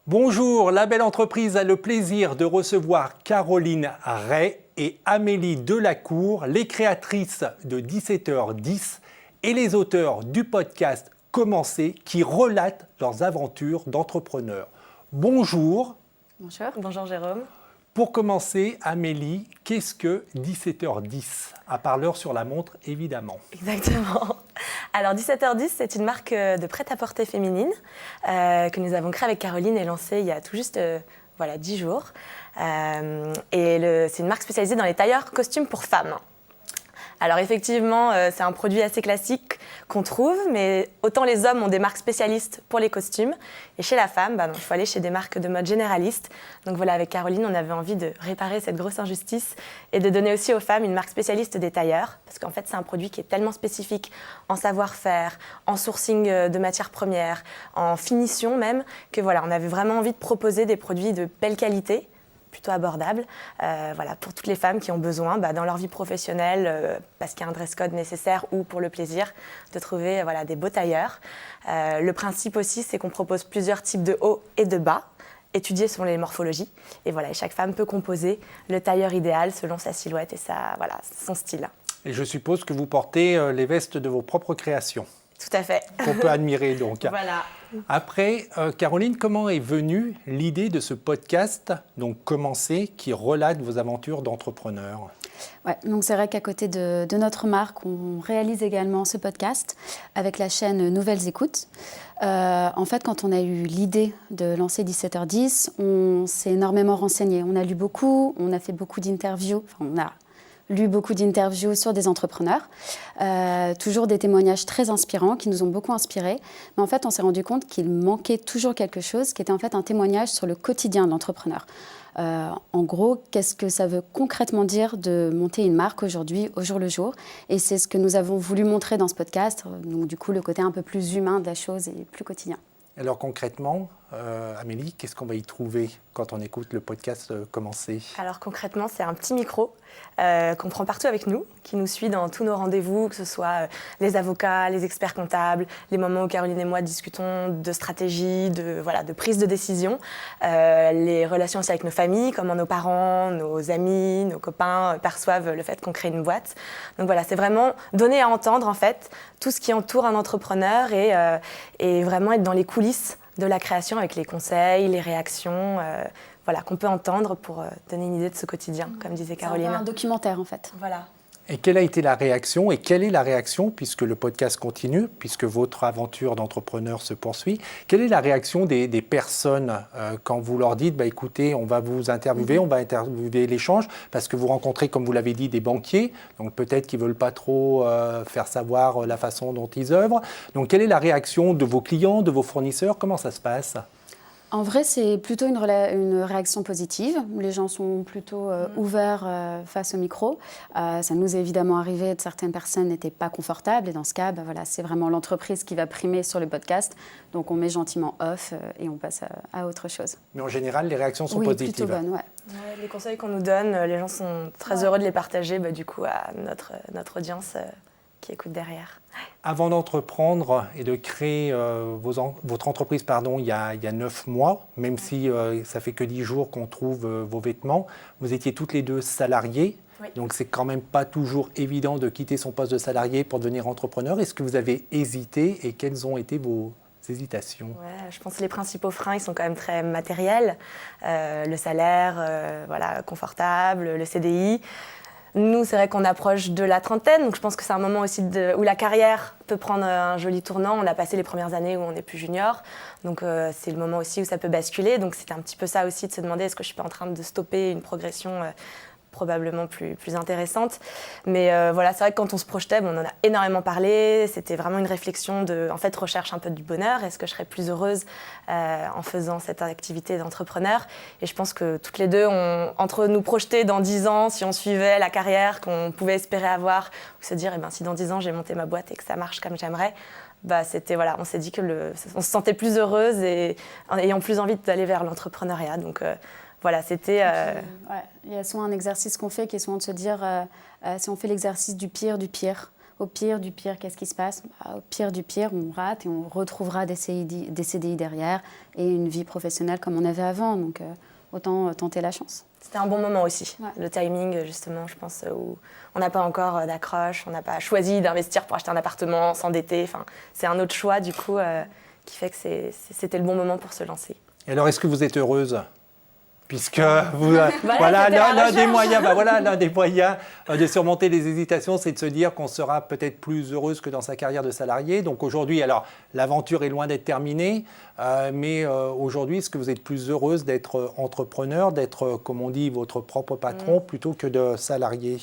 Bonjour, la belle entreprise a le plaisir de recevoir Caroline Ray et Amélie Delacour, les créatrices de 17h10 et les auteurs du podcast Commencer qui relatent leurs aventures d'entrepreneurs. Bonjour. Bonjour. Bonjour Jérôme. Pour commencer, Amélie, qu'est-ce que 17h10 ? À part l'heure sur la montre, évidemment. Exactement. Alors 17h10, c'est une marque de prêt-à-porter féminine que nous avons créée avec Caroline et lancée il y a tout juste 10 jours. C'est une marque spécialisée dans les tailleurs costumes pour femmes. Alors effectivement, c'est un produit assez classique qu'on trouve, mais autant les hommes ont des marques spécialistes pour les costumes, et chez la femme, il faut aller chez des marques de mode généraliste. Donc voilà, avec Caroline, on avait envie de réparer cette grosse injustice et de donner aussi aux femmes une marque spécialiste des tailleurs, parce qu'en fait, c'est un produit qui est tellement spécifique en savoir-faire, en sourcing de matières premières, en finition même, que voilà, on avait vraiment envie de proposer des produits de belle qualité, plutôt abordable, pour toutes les femmes qui ont besoin, dans leur vie professionnelle, parce qu'il y a un dress code nécessaire ou pour le plaisir, de trouver des beaux tailleurs. Le principe aussi, c'est qu'on propose plusieurs types de hauts et de bas, étudiés selon les morphologies. Et chaque femme peut composer le tailleur idéal selon sa silhouette et son style. Et je suppose que vous portez les vestes de vos propres créations. Tout à fait. Qu'on peut admirer donc. Voilà. Après, Caroline, comment est venue l'idée de ce podcast, donc Commencer, qui relate vos aventures d'entrepreneur ? Ouais, donc c'est vrai qu'à côté de notre marque, on réalise également ce podcast avec la chaîne Nouvelles Écoutes. En fait, quand on a eu l'idée de lancer 17h10, on s'est énormément renseigné. On a lu beaucoup, on a fait beaucoup d'interviews, on a lu beaucoup d'interviews sur des entrepreneurs, toujours des témoignages très inspirants qui nous ont beaucoup inspirés. Mais en fait, on s'est rendu compte qu'il manquait toujours quelque chose qui était en fait un témoignage sur le quotidien de l'entrepreneur. En gros, qu'est-ce que ça veut concrètement dire de monter une marque aujourd'hui, au jour le jour ? Et c'est ce que nous avons voulu montrer dans ce podcast. Donc du coup, le côté un peu plus humain de la chose et plus quotidien. Alors concrètement, Amélie, qu'est-ce qu'on va y trouver quand on écoute le podcast Commencer ? Alors concrètement, c'est un petit micro qu'on prend partout avec nous, qui nous suit dans tous nos rendez-vous, que ce soit les avocats, les experts comptables, les moments où Caroline et moi discutons de stratégie, de prise de décision, les relations aussi avec nos familles, comment nos parents, nos amis, nos copains perçoivent le fait qu'on crée une boîte. Donc voilà, c'est vraiment donner à entendre en fait tout ce qui entoure un entrepreneur et vraiment être dans les coulisses de la création avec les conseils, les réactions qu'on peut entendre pour donner une idée de ce quotidien, comme disait Caroline. C'est un documentaire en fait. Voilà. Et quelle a été la réaction et quelle est la réaction, puisque le podcast continue, puisque votre aventure d'entrepreneur se poursuit, quelle est la réaction des personnes quand vous leur dites écoutez, on va vous interviewer, on va interviewer l'échange, parce que vous rencontrez, comme vous l'avez dit, des banquiers, donc peut-être qu'ils ne veulent pas trop faire savoir la façon dont ils œuvrent. Donc quelle est la réaction de vos clients, de vos fournisseurs ? Comment ça se passe ? En vrai, c'est plutôt une réaction positive. Les gens sont plutôt ouverts face au micro. Ça nous est évidemment arrivé que certaines personnes n'étaient pas confortables. Et dans ce cas, c'est vraiment l'entreprise qui va primer sur le podcast. Donc, on met gentiment off et on passe à autre chose. Mais en général, les réactions sont positives. Oui, plutôt bonnes, ouais. Ouais, les conseils qu'on nous donne, les gens sont très heureux de les partager du coup, à notre audience qui écoute derrière. Avant d'entreprendre et de créer votre entreprise il y a 9 mois, même si ça fait que 10 jours qu'on trouve vos vêtements, vous étiez toutes les deux salariées. Oui. Donc c'est quand même pas toujours évident de quitter son poste de salarié pour devenir entrepreneur. Est-ce que vous avez hésité et quelles ont été vos hésitations ? Ouais, je pense que les principaux freins, ils sont quand même très matériels. Le salaire, confortable, le CDI. Nous, c'est vrai qu'on approche de la trentaine, donc je pense que c'est un moment aussi où la carrière peut prendre un joli tournant. On a passé les premières années où on est plus junior, donc c'est le moment aussi où ça peut basculer. Donc c'était un petit peu ça aussi, de se demander est-ce que je suis pas en train de stopper une progression probablement plus intéressante. Mais c'est vrai que quand on se projetait, on en a énormément parlé. C'était vraiment une réflexion de, recherche un peu du bonheur. Est-ce que je serais plus heureuse en faisant cette activité d'entrepreneur ? Et je pense que toutes les deux, entre nous projeter dans 10 ans, si on suivait la carrière qu'on pouvait espérer avoir, ou se dire, si dans 10 ans, j'ai monté ma boîte et que ça marche comme j'aimerais, on s'est dit on se sentait plus heureuse et en ayant plus envie d'aller vers l'entrepreneuriat. Donc, c'était... Il y a souvent un exercice qu'on fait qui est souvent de se dire si on fait l'exercice du pire, au pire du pire, qu'est-ce qui se passe? Au pire du pire, on rate et on retrouvera des CDI derrière et une vie professionnelle comme on avait avant. Donc, autant tenter la chance. C'était un bon moment aussi, le timing justement, je pense, où on n'a pas encore d'accroche, on n'a pas choisi d'investir pour acheter un appartement, s'endetter. Enfin, c'est un autre choix du coup qui fait que c'était le bon moment pour se lancer. Et alors, est-ce que vous êtes heureuse? Puisque l'un des moyens de surmonter les hésitations, c'est de se dire qu'on sera peut-être plus heureuse que dans sa carrière de salarié. Donc aujourd'hui, alors l'aventure est loin d'être terminée, mais aujourd'hui, est-ce que vous êtes plus heureuse d'être entrepreneur, d'être, comme on dit, votre propre patron, plutôt que de salarié?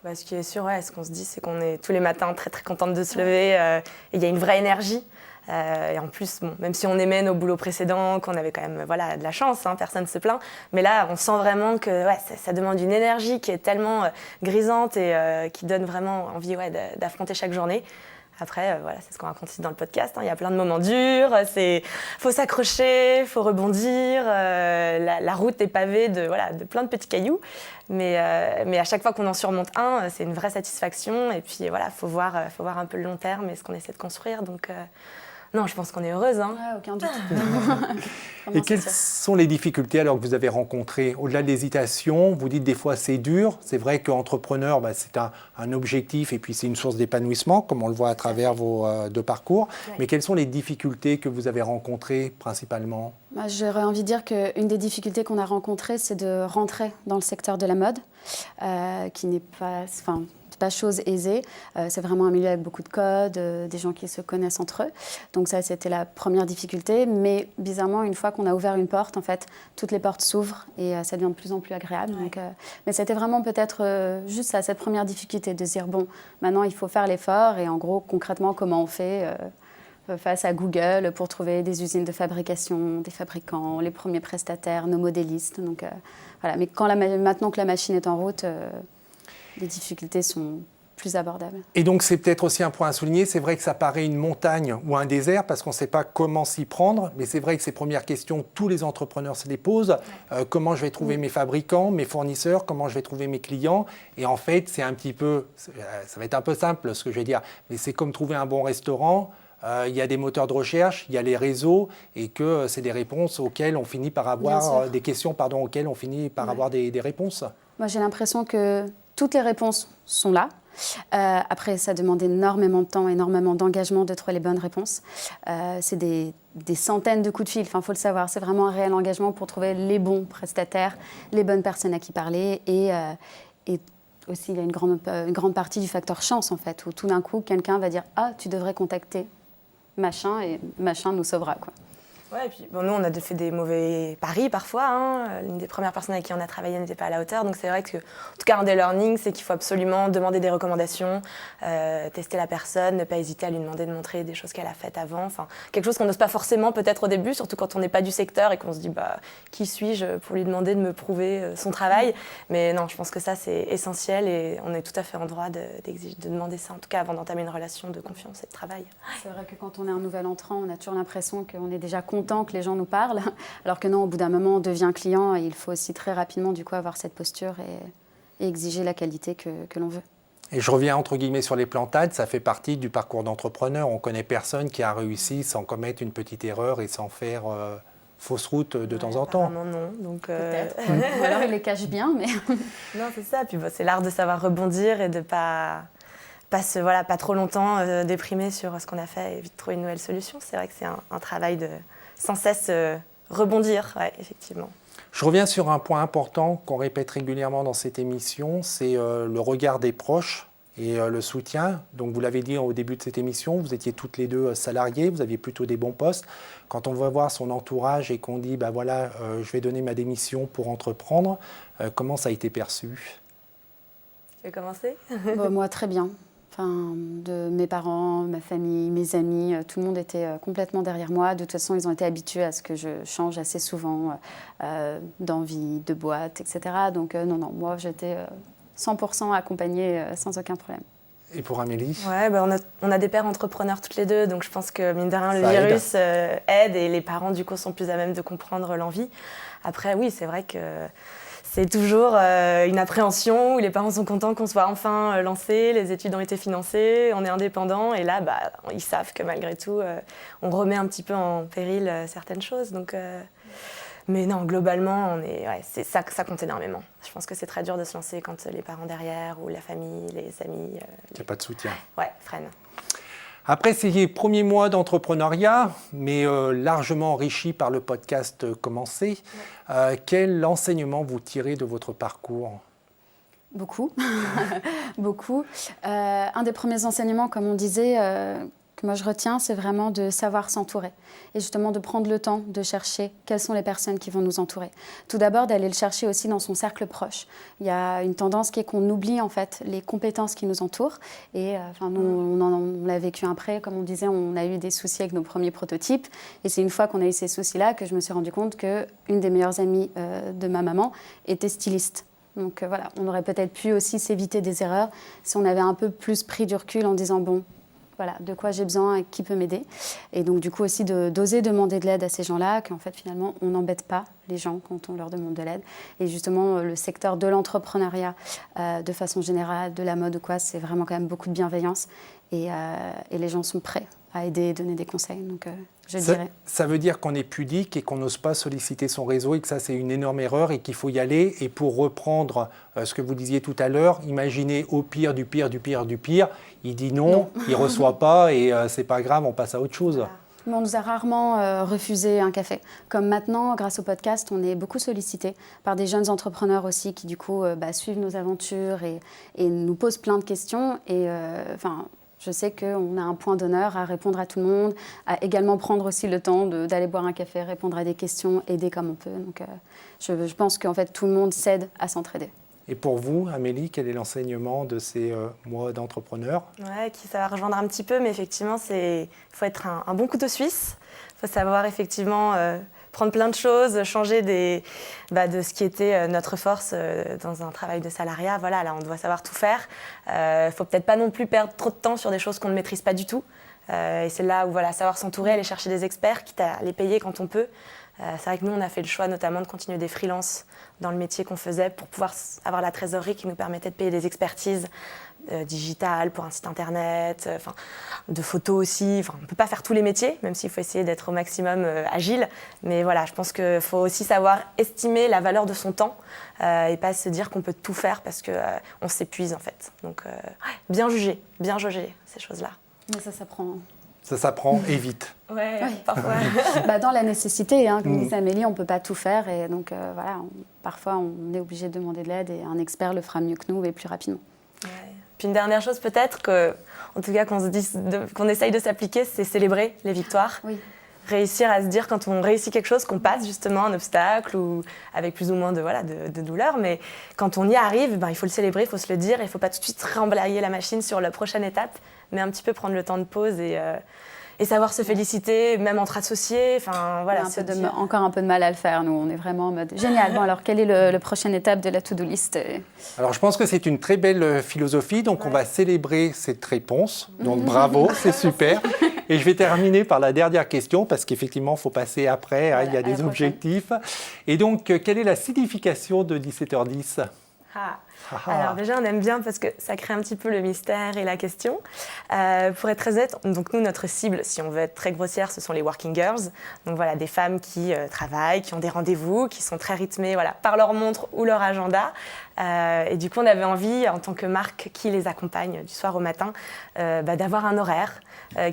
Ce qui est sûr, ce qu'on se dit, c'est qu'on est tous les matins très très contente de se lever et il y a une vraie énergie. Et en plus, même si on aimait nos boulots précédents, qu'on avait quand même de la chance, personne ne se plaint, mais là, on sent vraiment que ça demande une énergie qui est tellement grisante et qui donne vraiment envie d'affronter chaque journée. Après, c'est ce qu'on raconte ici dans le podcast. Il y a plein de moments durs, faut s'accrocher, faut rebondir. La route est pavée de plein de petits cailloux. Mais à chaque fois qu'on en surmonte un, c'est une vraie satisfaction. Et puis faut voir un peu le long terme et ce qu'on essaie de construire. Donc, non, je pense qu'on est heureuse. Aucun doute. Et quelles sont les difficultés alors que vous avez rencontrées? Au-delà de l'hésitation, vous dites des fois c'est dur. C'est vrai qu'entrepreneur, c'est un objectif et puis c'est une source d'épanouissement, comme on le voit à travers vos deux parcours. Ouais. Mais quelles sont les difficultés que vous avez rencontrées principalement? J'aurais envie de dire qu'une des difficultés qu'on a rencontrées, c'est de rentrer dans le secteur de la mode, qui n'est pas chose aisée. C'est vraiment un milieu avec beaucoup de codes, des gens qui se connaissent entre eux. Donc ça, c'était la première difficulté. Mais bizarrement, une fois qu'on a ouvert une porte, en fait, toutes les portes s'ouvrent et ça devient de plus en plus agréable. Ouais. Donc, mais c'était vraiment peut-être juste ça, cette première difficulté de se dire, bon, maintenant, il faut faire l'effort. Et en gros, concrètement, comment on fait face à Google pour trouver des usines de fabrication, des fabricants, les premiers prestataires, nos modélistes. Donc, voilà. Mais maintenant que la machine est en route, les difficultés sont plus abordables. Et donc, c'est peut-être aussi un point à souligner. C'est vrai que ça paraît une montagne ou un désert parce qu'on ne sait pas comment s'y prendre. Mais c'est vrai que ces premières questions, tous les entrepreneurs se les posent. Comment je vais trouver mes fabricants, mes fournisseurs, comment je vais trouver mes clients. Et en fait, ça va être un peu simple ce que je vais dire, mais c'est comme trouver un bon restaurant. Il y a des moteurs de recherche, il y a les réseaux, et que c'est des réponses auxquelles on finit par avoir des questions, auxquelles on finit par avoir des réponses. Moi, j'ai l'impression que toutes les réponses sont là. Après, ça demande énormément de temps, énormément d'engagement de trouver les bonnes réponses. C'est des centaines de coups de fil, il faut le savoir. C'est vraiment un réel engagement pour trouver les bons prestataires, les bonnes personnes à qui parler. Et aussi, il y a une grande partie du facteur chance, en fait, où tout d'un coup, quelqu'un va dire « Ah, tu devrais contacter machin, et machin nous sauvera, quoi. » Ouais, et puis nous, on a fait des mauvais paris parfois. L'une des premières personnes avec qui on a travaillé n'était pas à la hauteur. Donc c'est vrai que, en tout cas, un des learnings, c'est qu'il faut absolument demander des recommandations, tester la personne, ne pas hésiter à lui demander de montrer des choses qu'elle a faites avant. Enfin, quelque chose qu'on n'ose pas forcément peut-être au début, surtout quand on n'est pas du secteur et qu'on se dit qui suis-je pour lui demander de me prouver son travail. Mais non, je pense que ça, c'est essentiel et on est tout à fait en droit de demander ça, en tout cas avant d'entamer une relation de confiance et de travail. C'est vrai que quand on est un nouvel entrant, on a toujours l'impression qu'on est déjà content que les gens nous parlent, alors que non, au bout d'un moment, on devient client et il faut aussi très rapidement du coup avoir cette posture et exiger la qualité que l'on veut. Et je reviens entre guillemets sur les plantades, ça fait partie du parcours d'entrepreneur. On connaît personne qui a réussi sans commettre une petite erreur et sans faire fausse route de temps en temps. Non, donc peut-être. Ou alors il les cache bien, mais non, c'est ça. Puis c'est l'art de savoir rebondir et de pas trop longtemps déprimer sur ce qu'on a fait et vite trouver une nouvelle solution. C'est vrai que c'est un travail de sans cesse rebondir, effectivement. Je reviens sur un point important qu'on répète régulièrement dans cette émission, c'est le regard des proches et le soutien. Donc vous l'avez dit au début de cette émission, vous étiez toutes les deux salariées, vous aviez plutôt des bons postes. Quand on va voir son entourage et qu'on dit je vais donner ma démission pour entreprendre, comment ça a été perçu? Tu veux commencer? Moi, très bien. De mes parents, ma famille, mes amis, tout le monde était complètement derrière moi. De toute façon, ils ont été habitués à ce que je change assez souvent d'envie, de boîte, etc. Donc non, moi j'étais 100% accompagnée sans aucun problème. Et pour Amélie? Ouais, on a des pères entrepreneurs toutes les deux, donc je pense que mine de rien, le virus aide et les parents du coup sont plus à même de comprendre l'envie. Après, oui, c'est vrai que c'est toujours une appréhension où les parents sont contents qu'on soit enfin lancé, les études ont été financées, on est indépendant et là, ils savent que malgré tout, on remet un petit peu en péril certaines choses. Donc, mais non, globalement, c'est ça compte énormément. Je pense que c'est très dur de se lancer quand les parents derrière ou la famille, les amis. Il n'y a pas de soutien. Ouais, freinent. Après ces premiers mois d'entrepreneuriat, mais largement enrichis par le podcast Commencer, quel enseignement vous tirez de votre parcours ? Beaucoup, beaucoup. Un des premiers enseignements, comme on disait, que moi je retiens, c'est vraiment de savoir s'entourer et justement de prendre le temps de chercher quelles sont les personnes qui vont nous entourer. Tout d'abord, d'aller le chercher aussi dans son cercle proche. Il y a une tendance qui est qu'on oublie en fait les compétences qui nous entourent et nous, on l'a vécu après, comme on disait, on a eu des soucis avec nos premiers prototypes et c'est une fois qu'on a eu ces soucis-là que je me suis rendu compte qu'une des meilleures amies de ma maman était styliste. Donc voilà, on aurait peut-être pu aussi s'éviter des erreurs si on avait un peu plus pris du recul en disant bon, voilà, de quoi j'ai besoin et qui peut m'aider. Et donc du coup aussi d'oser demander de l'aide à ces gens-là, qu'en fait finalement on n'embête pas les gens quand on leur demande de l'aide. Et justement le secteur de l'entrepreneuriat, de façon générale, de la mode ou quoi, c'est vraiment quand même beaucoup de bienveillance et les gens sont prêts à aider et donner des conseils. Donc je dirais. Ça veut dire qu'on est pudique et qu'on n'ose pas solliciter son réseau et que ça c'est une énorme erreur et qu'il faut y aller. Et pour reprendre ce que vous disiez tout à l'heure, imaginez au pire du pire du pire du pire, il dit non. Il ne reçoit pas et c'est pas grave, on passe à autre chose. Voilà. Mais on nous a rarement refusé un café. Comme maintenant, grâce au podcast, on est beaucoup sollicité par des jeunes entrepreneurs aussi qui du coup suivent nos aventures et nous posent plein de questions. Et je sais qu'on a un point d'honneur à répondre à tout le monde, à également prendre aussi le temps d'aller boire un café, répondre à des questions, aider comme on peut. Donc je pense qu'en fait tout le monde s'aide à s'entraider. Et pour vous, Amélie, quel est l'enseignement de ces mois d'entrepreneur ? Ouais, ça va rejoindre un petit peu, mais effectivement, il faut être un bon couteau suisse. Il faut savoir effectivement prendre plein de choses, changer de ce qui était notre force dans un travail de salariat. Voilà, là, on doit savoir tout faire. Il ne faut peut-être pas non plus perdre trop de temps sur des choses qu'on ne maîtrise pas du tout. Et c'est là où savoir s'entourer, aller chercher des experts, quitte à les payer quand on peut. C'est vrai que nous, on a fait le choix notamment de continuer des freelances dans le métier qu'on faisait pour pouvoir avoir la trésorerie qui nous permettait de payer des expertises digitales pour un site internet, de photos aussi. On ne peut pas faire tous les métiers, même s'il faut essayer d'être au maximum agile. Mais voilà, je pense qu'il faut aussi savoir estimer la valeur de son temps et pas se dire qu'on peut tout faire parce qu'on s'épuise en fait. Donc bien jauger ces choses-là. Mais ça s'apprend. Ça s'apprend et vite. Ouais, oui, parfois. Dans la nécessité, comme disait Amélie, on ne peut pas tout faire. Et donc, parfois, on est obligé de demander de l'aide et un expert le fera mieux que nous et plus rapidement. Ouais. Puis une dernière chose peut-être, en tout cas qu'on essaye de s'appliquer, c'est célébrer les victoires. Oui. Réussir à se dire quand on réussit quelque chose, qu'on passe justement un obstacle ou avec plus ou moins de douleur. Mais quand on y arrive, il faut le célébrer, il faut se le dire. Il ne faut pas tout de suite rembrayer la machine sur la prochaine étape, mais un petit peu prendre le temps de pause et savoir se féliciter, même entre associés. Encore un peu de mal à le faire, nous. On est vraiment en mode génial. Bon, alors, quelle est la prochaine étape de la to-do list ? Alors, je pense que c'est une très belle philosophie. Donc, on va célébrer cette réponse. Donc, bravo, c'est super. Et je vais terminer par la dernière question, parce qu'effectivement, il faut passer après. Il y a des objectifs. Et donc, quelle est la signification de 17h10 ? Alors déjà, on aime bien parce que ça crée un petit peu le mystère et la question. Pour être très honnête, donc nous, notre cible, si on veut être très grossière, ce sont les working girls. Donc voilà, des femmes qui travaillent, qui ont des rendez-vous, qui sont très rythmées par leur montre ou leur agenda. Et du coup, on avait envie, en tant que marque qui les accompagne du soir au matin, d'avoir un horaire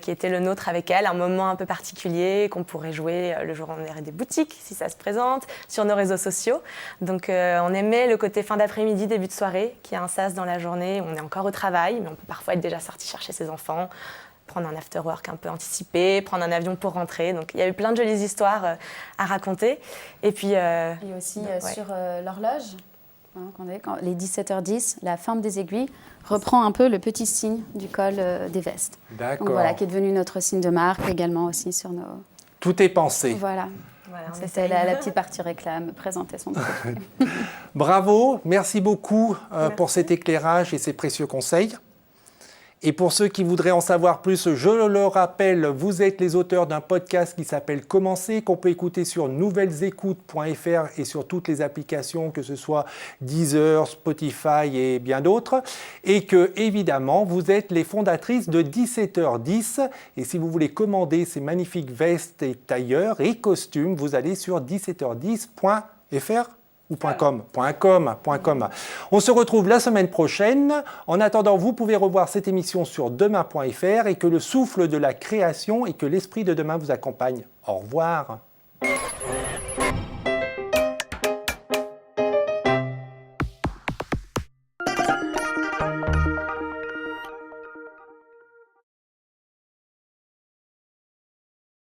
qui était le nôtre avec elles, un moment un peu particulier qu'on pourrait jouer le jour où on irait des boutiques, si ça se présente, sur nos réseaux sociaux. Donc on aimait le côté fin d'après-midi, début de soirée, qui a un sas dans la journée, où on est encore au travail, mais on peut parfois être déjà sorti chercher ses enfants, prendre un after-work un peu anticipé, prendre un avion pour rentrer. Donc il y a eu plein de jolies histoires à raconter. Et puis... Et aussi sur l'horloge, quand les 17h10, la forme des aiguilles reprend un peu le petit signe du col des vestes. D'accord. Donc voilà, qui est devenu notre signe de marque également aussi sur nos... Tout est pensé. Voilà. C'était la petite partie réclame, présenter son produit. Bravo, merci beaucoup pour cet éclairage et ces précieux conseils. Et pour ceux qui voudraient en savoir plus, je le rappelle, vous êtes les auteurs d'un podcast qui s'appelle Commencer, qu'on peut écouter sur nouvellesécoutes.fr et sur toutes les applications, que ce soit Deezer, Spotify et bien d'autres. Et que, évidemment, vous êtes les fondatrices de 17h10. Et si vous voulez commander ces magnifiques vestes et tailleurs et costumes, vous allez sur 17h10.fr ou .com. On se retrouve la semaine prochaine. En attendant, vous pouvez revoir cette émission sur demain.fr et que le souffle de la création et que l'esprit de demain vous accompagne. Au revoir.